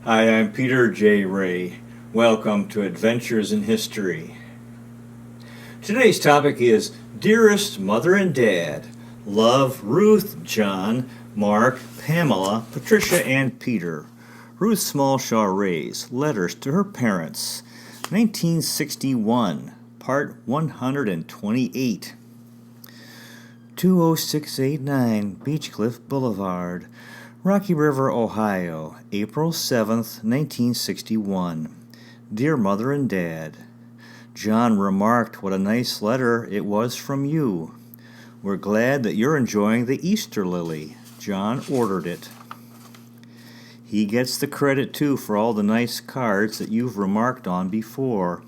Hi, I'm Peter J. Ray. Welcome to Adventures in History. Today's topic is Dearest Mother and Dad. Love, Ruth, John, Mark, Pamela, Patricia, and Peter. Ruth Smallshaw Ray's Letters to Her Parents, 1961, Part 128. 20689 Beechcliff Boulevard, Rocky River, Ohio, April 7th, 1961. Dear Mother and Dad, John remarked what a nice letter it was from you. We're glad that you're enjoying the Easter lily. John ordered it. He gets the credit, too, for all the nice cards that you've remarked on before.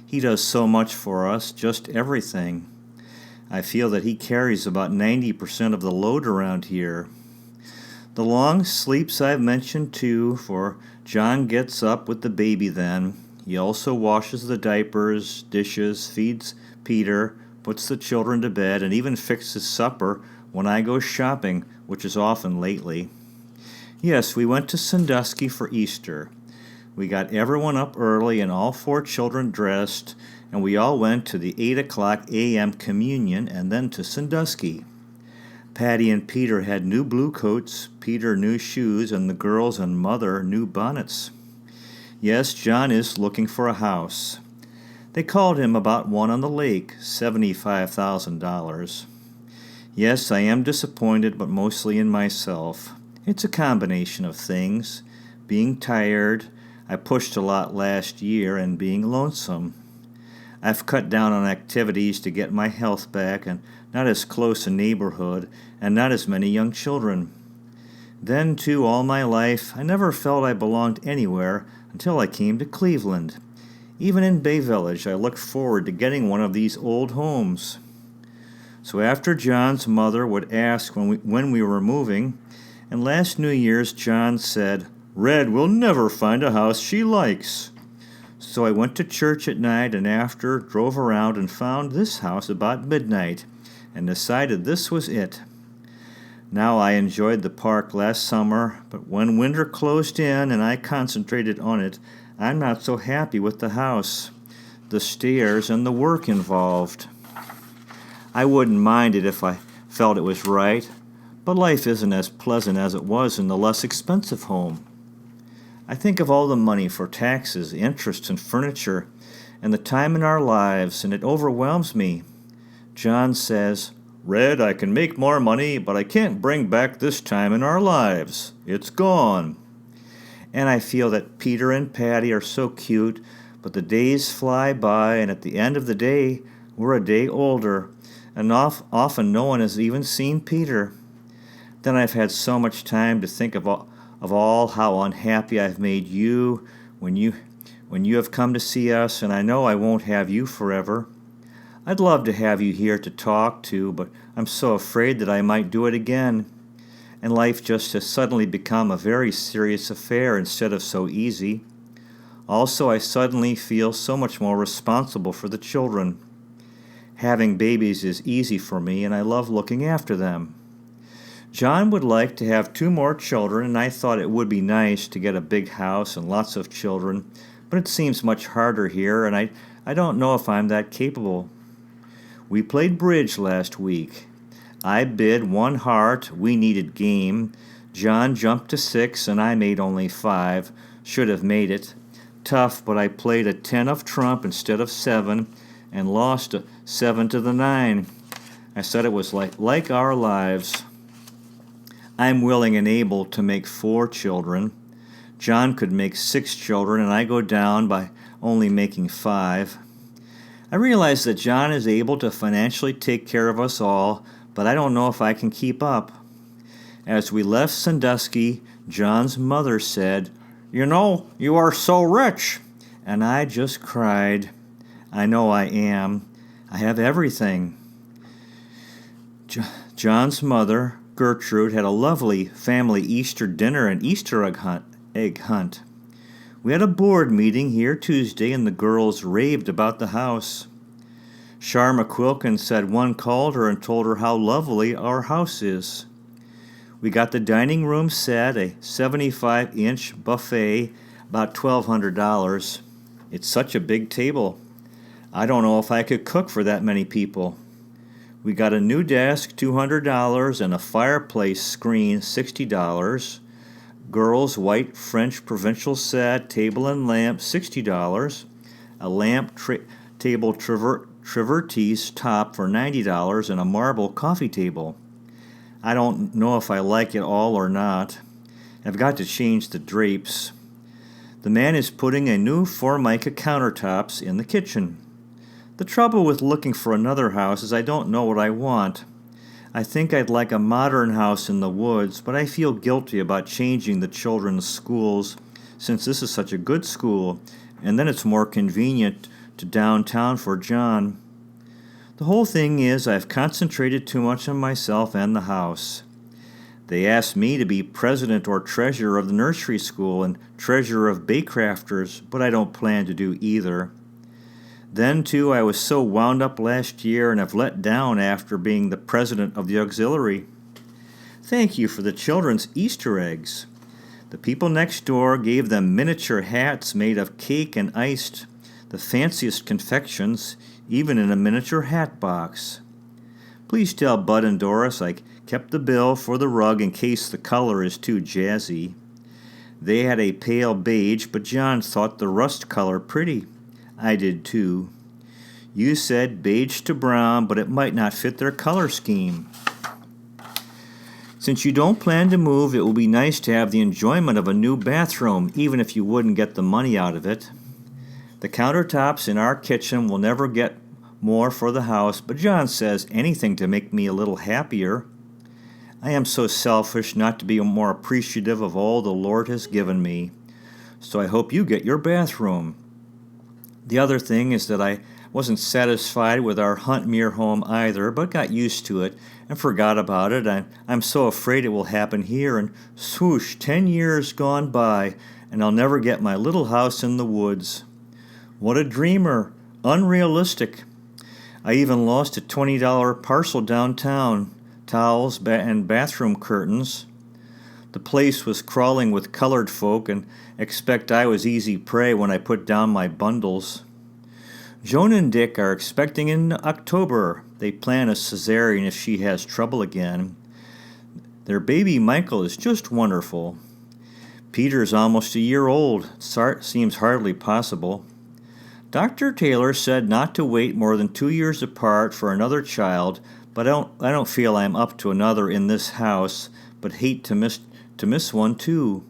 He does so much for us, just everything. I feel that he carries about 90% of the load around here. The long sleeps I've mentioned too, for John gets up with the baby then. He also washes the diapers, dishes, feeds Peter, puts the children to bed, and even fixes supper when I go shopping, which is often lately. Yes, we went to Sandusky for Easter. We got everyone up early and all 4 children dressed, and we all went to the 8 o'clock a.m. communion and then to Sandusky. Patti and Peter had new blue coats, Peter new shoes, and the girls and Mother new bonnets. Yes, John is looking for a house. They called him about one on the lake, $75,000. Yes, I am disappointed, but mostly in myself. It's a combination of things. Being tired, I pushed a lot last year, and being lonesome. I've cut down on activities to get my health back, and not as close a neighborhood, and not as many young children. Then, too, all my life, I never felt I belonged anywhere until I came to Cleveland. Even in Bay Village, I looked forward to getting one of these old homes. So after John's mother would ask when we were moving, and last New Year's John said, "Red will never find a house she likes." So I went to church at night and after drove around and found this house about midnight and decided this was it. Now I enjoyed the park last summer, but when winter closed in and I concentrated on it, I'm not so happy with the house, the stairs, and the work involved. I wouldn't mind it if I felt it was right, but life isn't as pleasant as it was in the less expensive home. I think of all the money for taxes, interest, and furniture, and the time in our lives, and it overwhelms me. John says, "Red, I can make more money, but I can't bring back this time in our lives. It's gone." And I feel that Peter and Patti are so cute, but the days fly by, and at the end of the day, we're a day older, and often no one has even seen Peter. Then I've had so much time to think of all how unhappy I've made you when you have come to see us, and I know I won't have you forever. I'd love to have you here to talk to, but I'm so afraid that I might do it again. And life just has suddenly become a very serious affair instead of so easy. Also, I suddenly feel so much more responsible for the children. Having babies is easy for me, and I love looking after them. John would like to have 2 more children, and I thought it would be nice to get a big house and lots of children, but it seems much harder here, and I don't know if I'm that capable. We played bridge last week. I bid 1 heart, we needed game. John jumped to 6, and I made only 5. Should have made it. Tough, but I played a 10 of trump instead of 7, and lost a 7 to the 9. I said it was like our lives. I'm willing and able to make 4 children. John could make 6 children, and I go down by only making 5. I realize that John is able to financially take care of us all, but I don't know if I can keep up. As we left Sandusky, John's mother said, "You know, you are so rich." And I just cried. I know I am. I have everything. John's mother, Gertrude, had a lovely family Easter dinner and Easter egg hunt. We had a board meeting here Tuesday, and the girls raved about the house. Shar McQuilkin said one called her and told her how lovely our house is. We got the dining room set, a 75-inch buffet, about $1,200. It's such a big table. I don't know if I could cook for that many people. We got a new desk, $200, and a fireplace screen, $60. Girls' white French provincial set, table and lamp, $60. A lamp table travertise top for $90, and a marble coffee table. I don't know if I like it all or not. I've got to change the drapes. The man is putting a new Formica countertops in the kitchen. The trouble with looking for another house is I don't know what I want. I think I'd like a modern house in the woods, but I feel guilty about changing the children's schools since this is such a good school, and then it's more convenient to downtown for John. The whole thing is I've concentrated too much on myself and the house. They asked me to be president or treasurer of the nursery school and treasurer of Baycrafters, but I don't plan to do either. Then, too, I was so wound up last year and have let down after being the president of the auxiliary. Thank you for the children's Easter eggs. The people next door gave them miniature hats made of cake and iced, the fanciest confections, even in a miniature hat box. Please tell Bud and Doris I kept the bill for the rug in case the color is too jazzy. They had a pale beige, but John thought the rust color pretty. I did too. You said beige to brown, but it might not fit their color scheme. Since you don't plan to move, it will be nice to have the enjoyment of a new bathroom, even if you wouldn't get the money out of it. The countertops in our kitchen will never get more for the house, but John says anything to make me a little happier. I am so selfish not to be more appreciative of all the Lord has given me. So I hope you get your bathroom. The other thing is that I wasn't satisfied with our Huntmere home either, but got used to it and forgot about it. I'm so afraid it will happen here, and swoosh, 10 years gone by, and I'll never get my little house in the woods. What a dreamer! Unrealistic. I even lost a $20 parcel downtown, towels and bathroom curtains. The place was crawling with colored folk, and expect I was easy prey when I put down my bundles. Joan and Dick are expecting in October. They plan a cesarean if she has trouble again. Their baby Michael is just wonderful. Peter's almost a year old. Seems hardly possible. Dr. Taylor said not to wait more than 2 years apart for another child, but I don't feel I'm up to another in this house, but hate to miss one too.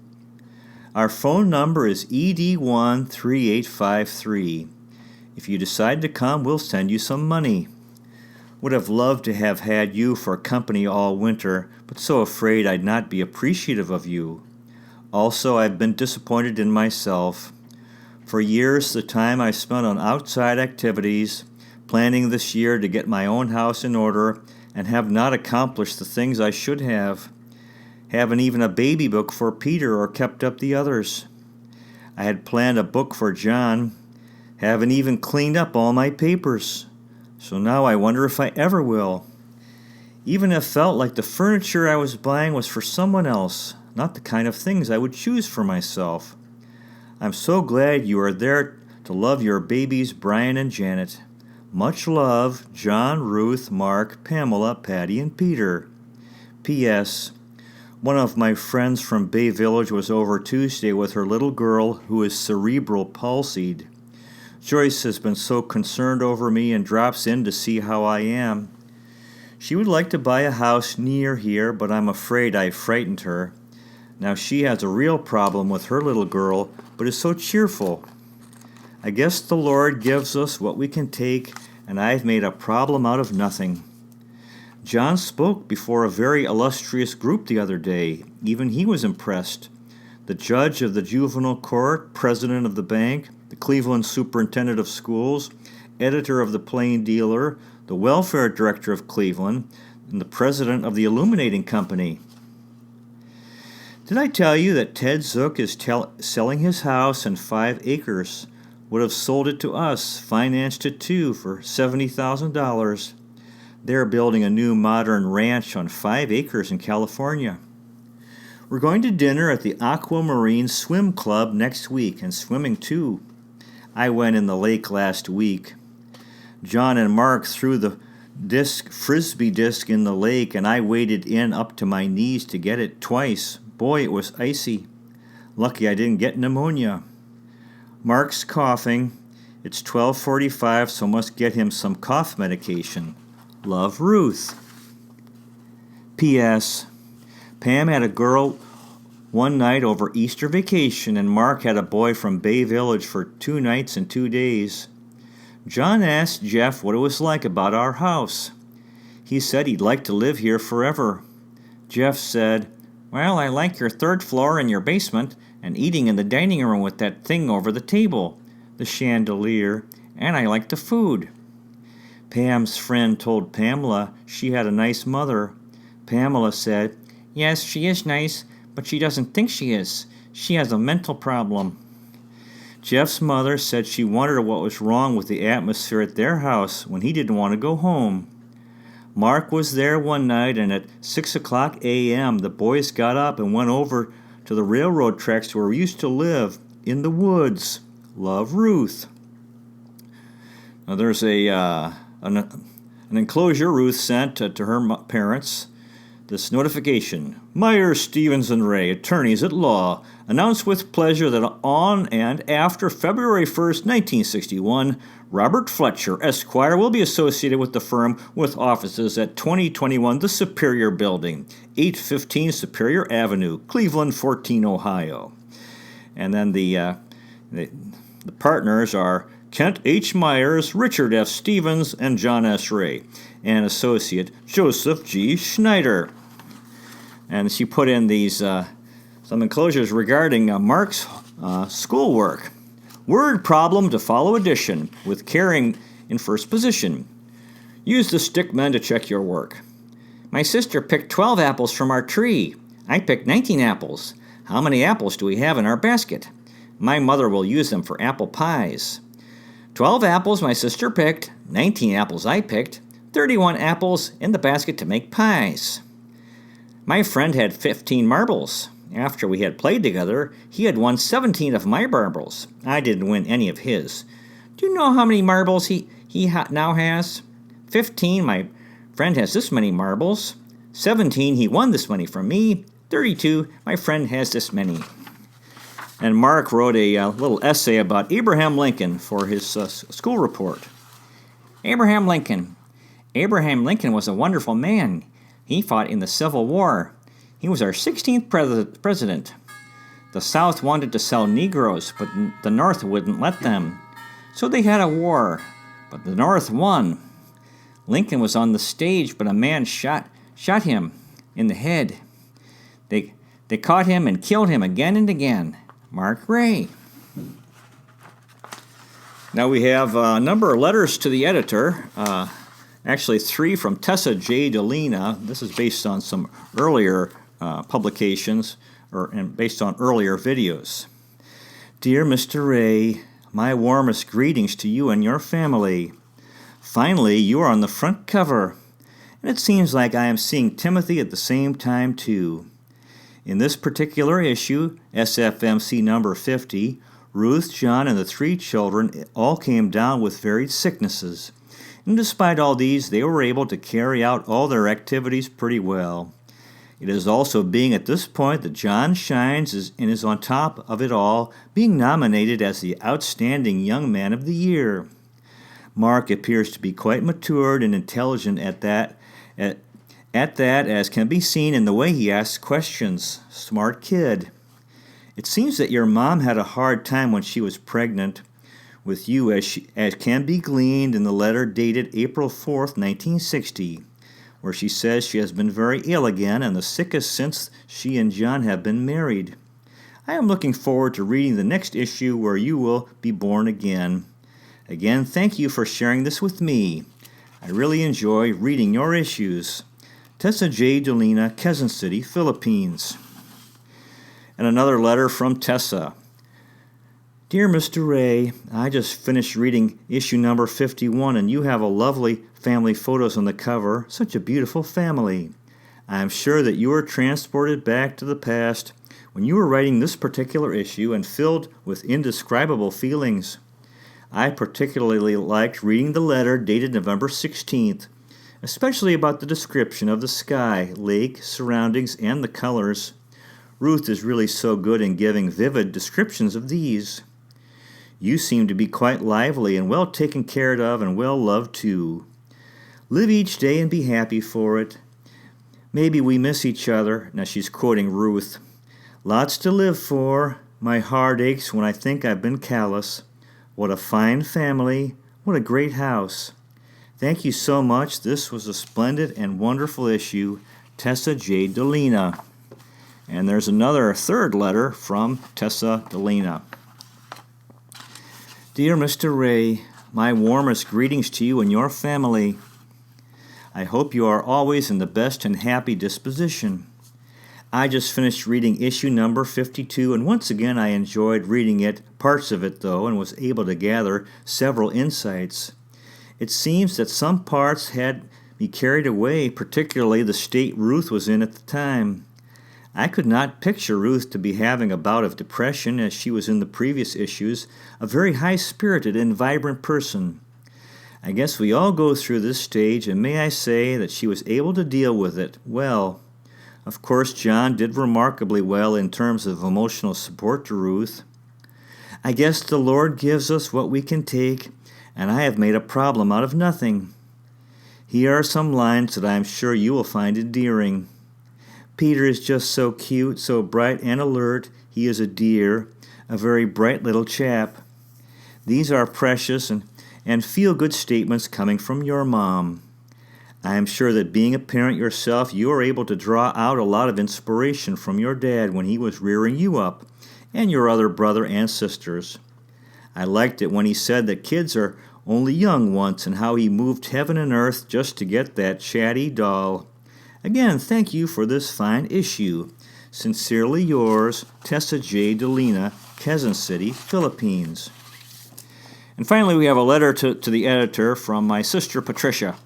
Our phone number is ED13853. If you decide to come, we'll send you some money. Would have loved to have had you for company all winter, but so afraid I'd not be appreciative of you. Also, I've been disappointed in myself. For years, the time I spent on outside activities, planning this year to get my own house in order, and have not accomplished the things I should have. Haven't even a baby book for Peter or kept up the others. I had planned a book for John. Haven't even cleaned up all my papers. So now I wonder if I ever will. Even if felt like the furniture I was buying was for someone else, not the kind of things I would choose for myself. I'm so glad you are there to love your babies, Brian and Janet. Much love, John, Ruth, Mark, Pamela, Patti, and Peter. P.S. One of my friends from Bay Village was over Tuesday with her little girl who is cerebral palsied. Joyce has been so concerned over me and drops in to see how I am. She would like to buy a house near here, but I'm afraid I frightened her. Now she has a real problem with her little girl, but is so cheerful. I guess the Lord gives us what we can take, and I've made a problem out of nothing. John spoke before a very illustrious group the other day. Even he was impressed. The judge of the juvenile court, president of the bank, the Cleveland superintendent of schools, editor of the Plain Dealer, the welfare director of Cleveland, and the president of the illuminating company. Did I tell you that Ted Zook is selling his house and 5 acres? Would have sold it to us, financed it too, for $70,000. They're building a new modern ranch on 5 acres in California. We're going to dinner at the Aquamarine Swim Club next week, and swimming too. I went in the lake last week. John and Mark threw the frisbee disc in the lake, and I waded in up to my knees to get it twice. Boy, it was icy. Lucky I didn't get pneumonia. Mark's coughing. It's 12:45, so must get him some cough medication. Love, Ruth. P.S. Pam had a girl one night over Easter vacation, and Mark had a boy from Bay Village for 2 nights and 2 days. John asked Jeff what it was like about our house. He said he'd like to live here forever. Jeff said, "Well, I like your 3rd floor and your basement, and eating in the dining room with that thing over the table, the chandelier, and I like the food." Pam's friend told Pamela she had a nice mother. Pamela said, "Yes, she is nice, but she doesn't think she is. She has a mental problem." Jeff's mother said she wondered what was wrong with the atmosphere at their house when he didn't want to go home. Mark was there one night, and at 6:00 a.m. the boys got up and went over to the railroad tracks where we used to live, in the woods. Love, Ruth. Now there's an enclosure Ruth sent to her parents. This notification: Myers, Stevens, and Ray, attorneys at law, announce with pleasure that on and after February 1st, 1961, Robert Fletcher, Esquire, will be associated with the firm with offices at 2021 The Superior Building, 815 Superior Avenue, Cleveland, 14, Ohio. And then the partners are Kent H. Myers, Richard F. Stevens, and John S. Ray, and associate Joseph G. Schneider. And she put in these some enclosures regarding Mark's schoolwork. Word problem to follow addition, with caring in first position. Use the stickmen to check your work. My sister picked 12 apples from our tree. I picked 19 apples. How many apples do we have in our basket? My mother will use them for apple pies. 12 apples my sister picked, 19 apples I picked, 31 apples in the basket to make pies. My friend had 15 marbles. After we had played together, he had won 17 of my marbles. I didn't win any of his. Do you know how many marbles he now has? 15, my friend has this many marbles. 17, he won this many from me. 32, my friend has this many. And Mark wrote a little essay about Abraham Lincoln for his school report. Abraham Lincoln. Abraham Lincoln was a wonderful man. He fought in the Civil War. He was our 16th president. The South wanted to sell Negroes, but the North wouldn't let them. So they had a war, but the North won. Lincoln was on the stage, but a man shot him in the head. They caught him and killed him again and again. Mark Ray. Now we have a number of letters to the editor. Actually, 3 from Tessa J. Delina. This is based on some earlier publications and based on earlier videos. Dear Mr. Ray, my warmest greetings to you and your family. Finally, you are on the front cover, and it seems like I am seeing Timothy at the same time, too. In this particular issue, SFMC number 50, Ruth, John, and the 3 children all came down with varied sicknesses. And despite all these, they were able to carry out all their activities pretty well. It is also being at this point that John shines and is on top of it all, being nominated as the Outstanding Young Man of the Year. Mark appears to be quite matured and intelligent at that, as can be seen in the way he asks questions. Smart kid. It seems that your mom had a hard time when she was pregnant with you, as can be gleaned in the letter dated April 4th, 1960, where she says she has been very ill again and the sickest since she and John have been married. I am looking forward to reading the next issue where you will be born again. Again, thank you for sharing this with me. I really enjoy reading your issues. Tessa J. Delina, Quezon City, Philippines. And another letter from Tessa. Dear Mr. Ray, I just finished reading issue number 51, and you have a lovely family photos on the cover. Such a beautiful family. I am sure that you were transported back to the past when you were writing this particular issue and filled with indescribable feelings. I particularly liked reading the letter dated November 16th, especially about the description of the sky, lake, surroundings, and the colors. Ruth is really so good in giving vivid descriptions of these. You seem to be quite lively and well taken care of and well loved too. Live each day and be happy for it. Maybe we miss each other. Now she's quoting Ruth. Lots to live for. My heart aches when I think I've been callous. What a fine family. What a great house. Thank you so much. This was a splendid and wonderful issue. Tessa J. Delina. And there's another third letter from Tessa Delina. Dear Mr. Ray, my warmest greetings to you and your family. I hope you are always in the best and happy disposition. I just finished reading issue number 52, and once again I enjoyed reading it, parts of it though, and was able to gather several insights. It seems that some parts had me carried away, particularly the state Ruth was in at the time. I could not picture Ruth to be having a bout of depression as she was in the previous issues, a very high-spirited and vibrant person. I guess we all go through this stage, and may I say that she was able to deal with it well. Of course, John did remarkably well in terms of emotional support to Ruth. I guess the Lord gives us what we can take, and I have made a problem out of nothing. Here are some lines that I am sure you will find endearing. Peter is just so cute, so bright and alert. He is a dear, a very bright little chap. These are precious and feel-good statements coming from your mom. I am sure that being a parent yourself, you are able to draw out a lot of inspiration from your dad when he was rearing you up, and your other brother and sisters. I liked it when he said that kids are only young once and how he moved heaven and earth just to get that chatty doll. Again, thank you for this fine issue. Sincerely yours, Tessa J. Delina, Quezon City, Philippines. And finally, we have a letter to the editor from my sister Patricia.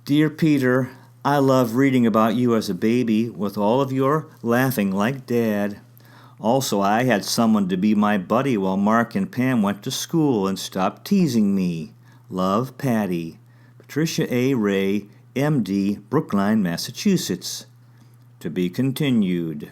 Dear Peter, I love reading about you as a baby with all of your laughing like Dad. Also, I had someone to be my buddy while Mark and Pam went to school and stopped teasing me. Love, Patti. Patricia A. Ray, M.D., Brookline, Massachusetts. To be continued.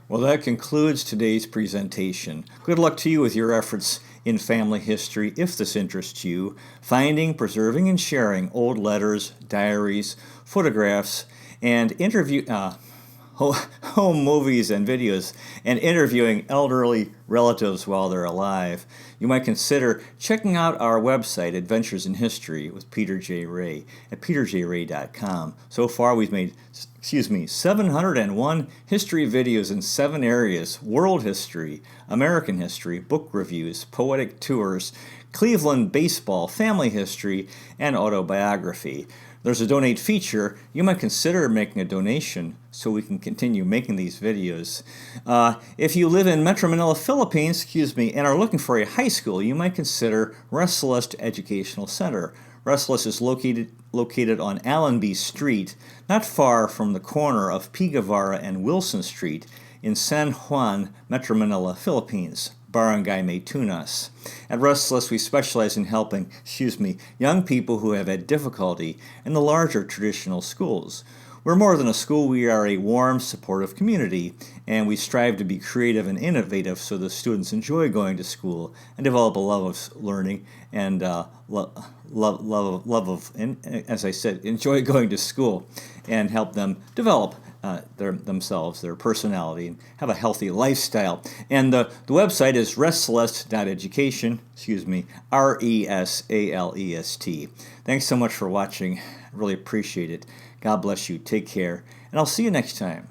Well, that concludes today's presentation. Good luck to you with your efforts in family history, if this interests you, finding, preserving, and sharing old letters, diaries, photographs, and home movies and videos, and interviewing elderly relatives while they're alive. You might consider checking out our website, Adventures in History with Peter J. Ray, at peterjray.com. So far, we've made 701 history videos in 7 areas: world history, American history, book reviews, poetic tours, Cleveland baseball, family history, and autobiography. There's a donate feature. You might consider making a donation so we can continue making these videos. If you live in Metro Manila, Philippines, and are looking for a high school, you might consider Restless Educational Center. Restless is located on Allenby Street, not far from the corner of P. Guevara and Wilson Street in San Juan, Metro Manila, Philippines. Barangay Maytunas. At Restless, we specialize in helping, young people who have had difficulty in the larger traditional schools. We're more than a school, we are a warm, supportive community, and we strive to be creative and innovative so the students enjoy going to school and develop a love of learning and as I said, enjoy going to school and help them develop themselves, their personality, and have a healthy lifestyle. And the website is restless.education, RESALEST. Thanks so much for watching. I really appreciate it. God bless you. Take care. And I'll see you next time.